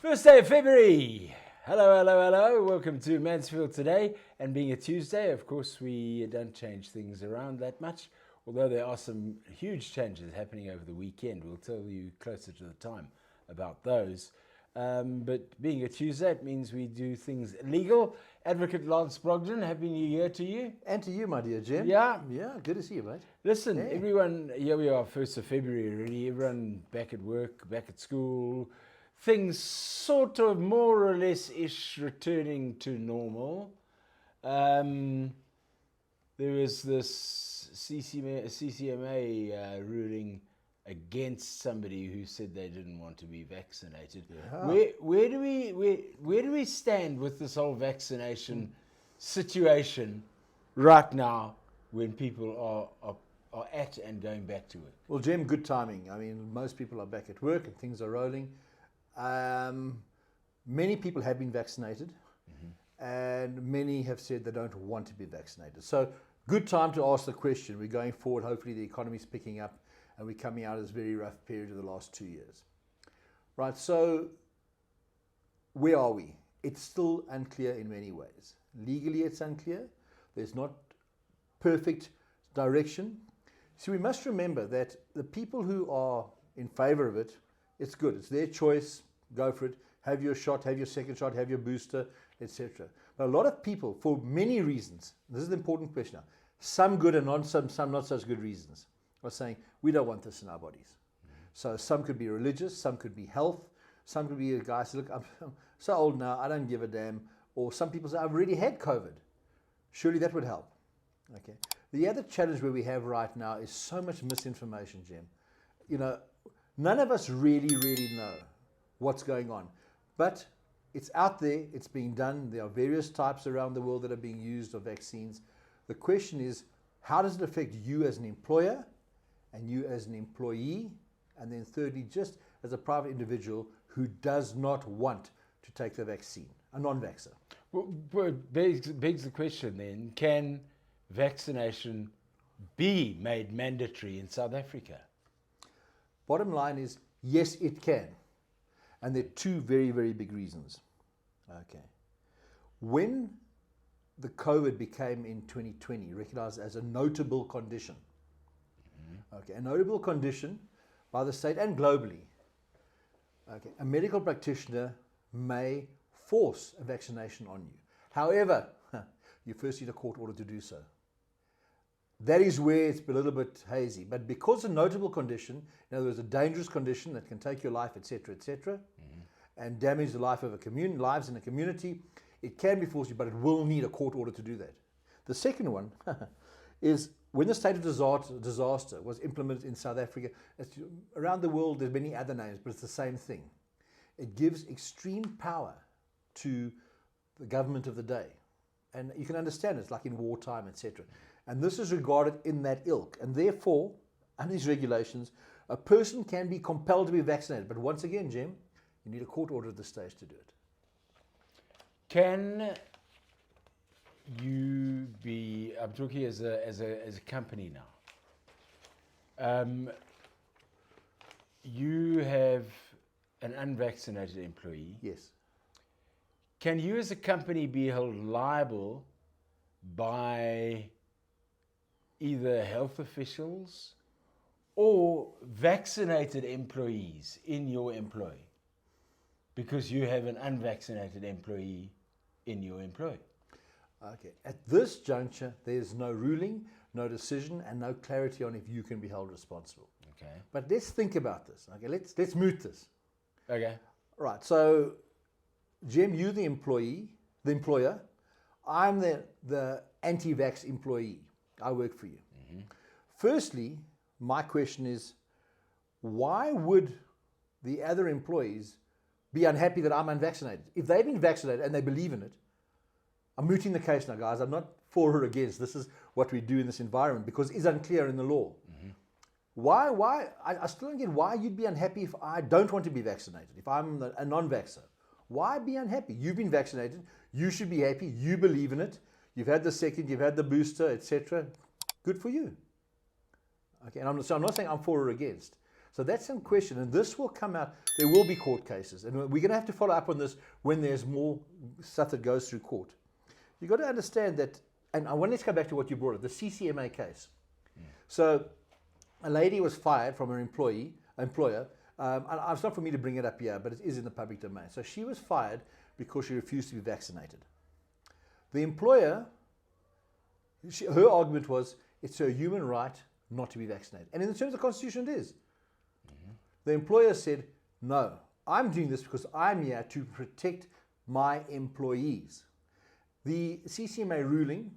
First day of February. Hello, hello, hello. Welcome to Mansfield today. And being a Tuesday, of course, we don't change things around that much. Although there are some huge changes happening over the weekend. We'll tell you closer to the time about those. But being a Tuesday, it means we do things legal. Advocate Lance Brogden, Happy New Year to you. And to you, my dear Jim. Yeah. Yeah, good to see you, mate. Listen, Hey. everyone, here we are, 1st of February already. Everyone back at work, back at school. Things sort of more or less-ish returning to normal. There was this CCMA ruling against somebody who said they didn't want to be vaccinated. Yeah. Where do we stand with this whole vaccination situation right now when people are at and going back to work? Well, Jim, good timing. I mean, most people are back at work and things are rolling. Many people have been vaccinated, and many have said they don't want to be vaccinated. So, good time to ask the question. We're going forward. Hopefully, the economy is picking up, and we're coming out of this very rough period of the last 2 years. Right. So, where are we? It's still unclear in many ways. Legally, it's unclear. There's not perfect direction. So, we must remember that the people who are in favor of it, it's good. It's their choice. Go for it. Have your shot, have your second shot, have your booster, etc. But a lot of people, for many reasons, this is the important question now, some good and some not such good reasons, are saying, we don't want this in our bodies. So some could be religious, some could be health, some could be a guy who says, look, I'm so old now, I don't give a damn. Or some people say, I've already had COVID. Surely that would help. Okay. The other challenge where we have right now is so much misinformation, Jim. You know, none of us really know what's going on. But it's out there, it's being done. There are various types around the world that are being used of vaccines. The question is, how does it affect you as an employer and you as an employee? And then thirdly, just as a private individual who does not want to take the vaccine, a non-vaxxer. Well, begs the question then, can vaccination be made mandatory in South Africa? Bottom line is, yes, it can. And there are two very, very big reasons. Okay. When the COVID became in 2020 recognized as a notable condition, okay, a notable condition by the state and globally, okay, a medical practitioner may force a vaccination on you. However, you first need a court order to do so. That is where it's a little bit hazy. But because a notable condition, in other words, a dangerous condition that can take your life, etc., and damage the life of a community, lives in a community, it can be forced, but it will need a court order to do that. The second one is when the state of disaster was implemented in South Africa. Around the world, there's many other names, but it's the same thing. It gives extreme power to the government of the day. And you can understand it's like in wartime, etc. And this is regarded in that ilk. And therefore, under these regulations, a person can be compelled to be vaccinated. But once again, Jim, you need a court order at this stage to do it. Can you be, I'm talking as a company now, you have an unvaccinated employee. Yes. Can you as a company be held liable by either health officials or vaccinated employees in your employ because you have an unvaccinated employee in your employ? Okay. At this juncture, there's no ruling, no decision, and no clarity on if you can be held responsible. Okay. But let's think about this. Okay. Let's moot this. Okay. Right. So, Jim, you the employer. I'm the anti-vax employee. I work for you. Firstly, my question is, why would the other employees be unhappy that I'm unvaccinated? If they've been vaccinated and they believe in it, I'm mooting the case now, guys. I'm not for or against. This is what we do in this environment because it's unclear in the law. Why? I still don't get why you'd be unhappy if I don't want to be vaccinated, if I'm a non-vaxxer. Why be unhappy? You've been vaccinated. You should be happy. You believe in it. You've had the second, you've had the booster, etc. Good for you. Okay, and I'm not saying I'm for or against. So that's in question, and this will come out. There will be court cases, and we're going to have to follow up on this when there's more stuff that goes through court. You've got to understand that, and I want to go back to what you brought up, the CCMA case. So a lady was fired from her employer. And it's not for me to bring it up here, but it is in the public domain. So she was fired because she refused to be vaccinated. The employer, her argument was, it's her human right not to be vaccinated. And in terms of the Constitution, it is. The employer said, no, I'm doing this because I'm here to protect my employees. The CCMA ruling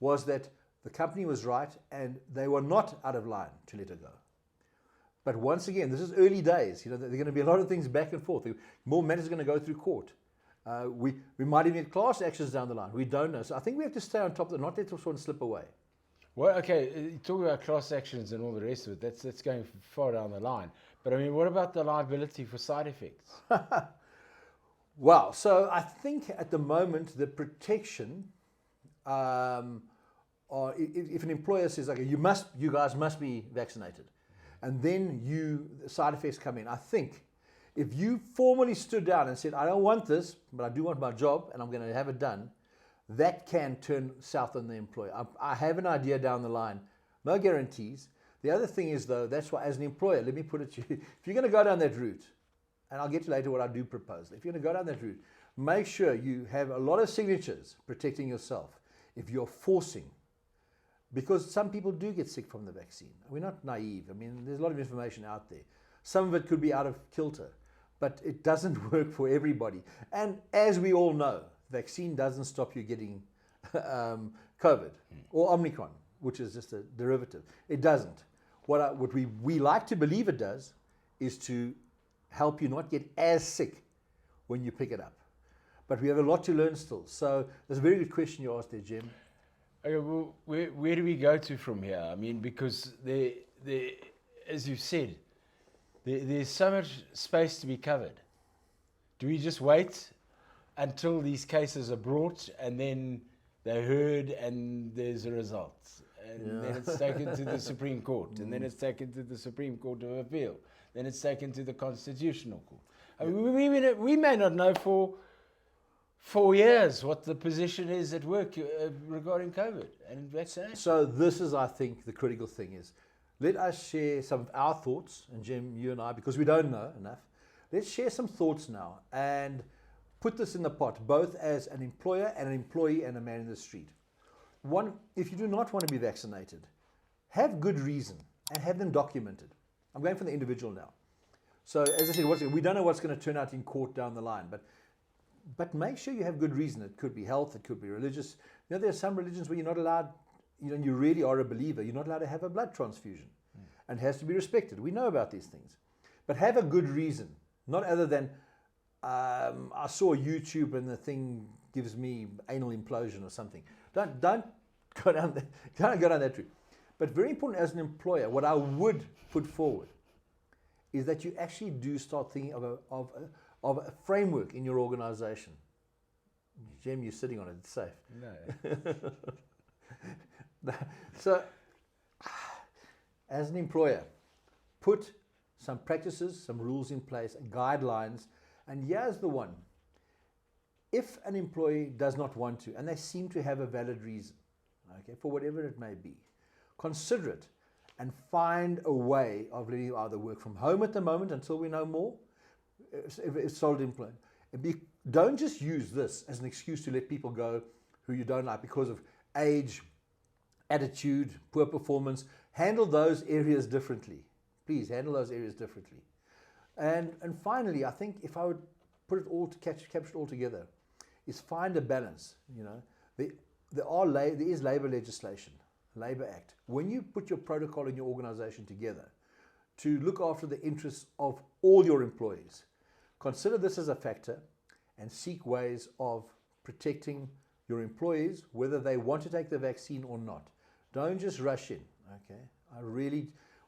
was that the company was right and they were not out of line to let her go. But once again, this is early days. There are going to be a lot of things back and forth. More matters are going to go through court. We might even get class actions down the line. We don't know. So I think we have to stay on top of it, not let this one slip away. Well, okay, talk about class actions and all the rest of it. That's going far down the line. But I mean, what about the liability for side effects? Well, so I think at the moment the protection, or if an employer says, okay, you guys must be vaccinated, and then the side effects come in. I think if you formally stood down and said, I don't want this, but I do want my job and I'm going to have it done, that can turn south on the employer. I have an idea down the line. No guarantees. The other thing is, though, that's why as an employer, let me put it to you, if you're going to go down that route, and I'll get to later what I do propose, if you're going to go down that route, make sure you have a lot of signatures protecting yourself. If you're forcing, because some people do get sick from the vaccine. We're not naive. I mean, there's a lot of information out there. Some of it could be out of kilter, but it doesn't work for everybody. And as we all know, vaccine doesn't stop you getting COVID or Omicron, which is just a derivative. It doesn't. What we like to believe it does is to help you not get as sick when you pick it up. But we have a lot to learn still. So that's a very good question you asked there, Jim. Okay, well, where do we go to from here? I mean, because as you said, there's so much space to be covered. Do we just wait until these cases are brought and then they're heard and there's a result? And then it's taken to the Supreme Court, and then it's taken to the Supreme Court of Appeal. Then it's taken to the Constitutional Court. I mean, we may not know for 4 years what the position is at work regarding COVID and vaccination. So this is, I think, the critical thing is, let us share some of our thoughts, and Jim, you and I, because we don't know enough, let's share some thoughts now and put this in the pot, both as an employer and an employee and a man in the street. One, if you do not want to be vaccinated, have good reason and have them documented. I'm going for the individual now. So as I said, we don't know what's going to turn out in court down the line, but make sure you have good reason. It could be health, it could be religious. There are some religions where you're not allowed, you really are a believer, you're not allowed to have a blood transfusion. And it has to be respected. We know about these things. But have a good reason, not other than, I saw YouTube and the thing gives me anal implosion or something. Don't go down that route. But very important as an employer, what I would put forward is that you actually do start thinking of a framework in your organization. Jim, you're sitting on it, it's safe. No. So, as an employer, put some practices, some rules in place, guidelines, and here's the one. If an employee does not want to, and they seem to have a valid reason, okay, for whatever it may be, consider it and find a way of letting you either work from home at the moment until we know more, if it's solid employment. Don't just use this as an excuse to let people go who you don't like because of age, attitude, poor performance. Handle those areas differently. Please handle those areas differently. And finally, I think if I would put it all to capture it all together, is find a balance. There is labor legislation, Labor Act. When you put your protocol in your organization together to look after the interests of all your employees, consider this as a factor and seek ways of protecting your employees, whether they want to take the vaccine or not. Don't just rush in, okay?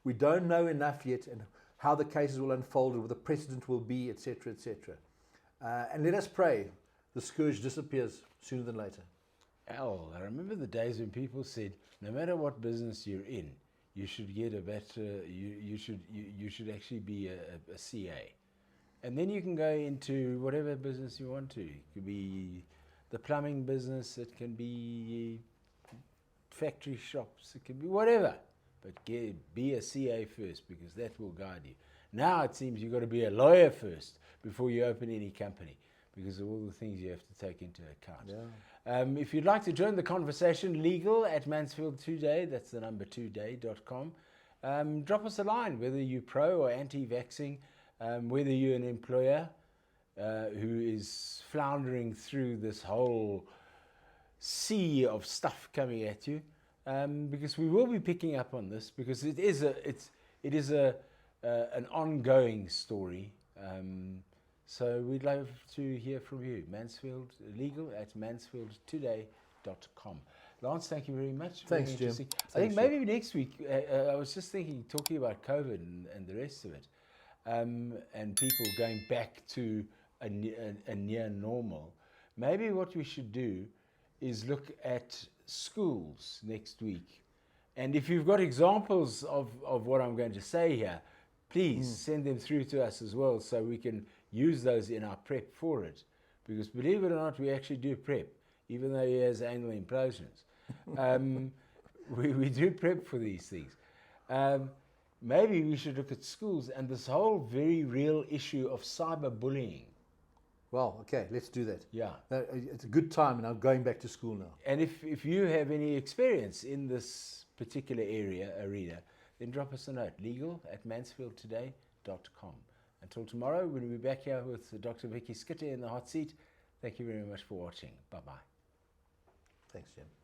We don't know enough yet and how the cases will unfold and what the precedent will be, etc., etc. And let us pray the scourge disappears sooner than later. I remember the days when people said, no matter what business you're in, you should get a better. You should actually be a CA, and then you can go into whatever business you want to. It could be the plumbing business. It can be factory shops. It can be whatever. But be a CA first, because that will guide you. Now it seems you've got to be a lawyer first before you open any company, because of all the things you have to take into account. Yeah. If you'd like to join the conversation, legal at Mansfield Today, that's the number 2day.com. Drop us a line, whether you're pro or anti-vaxxing, whether you're an employer who is floundering through this whole sea of stuff coming at you, because we will be picking up on this, because it is an ongoing story. So we'd love to hear from you. Mansfield Legal at mansfieldtoday.com. Lance, thank you very much. Thanks, Jim. I think maybe next week, I was just talking about COVID and the rest of it, and people going back to a near normal. Maybe what we should do is look at schools next week. And if you've got examples of what I'm going to say here, please send them through to us as well, so we can use those in our prep for it. Because believe it or not, we actually do prep, even though he has anal implosions. We do prep for these things. Maybe we should look at schools and this whole very real issue of cyberbullying. Well, okay, let's do that. Yeah. It's a good time, and I'm going back to school now. And if you have any experience in this particular arena, then drop us a note, legal at mansfieldtoday.com. Until tomorrow, we'll be back here with Dr. Vicky Skitter in the hot seat. Thank you very much for watching. Bye-bye. Thanks, Jim.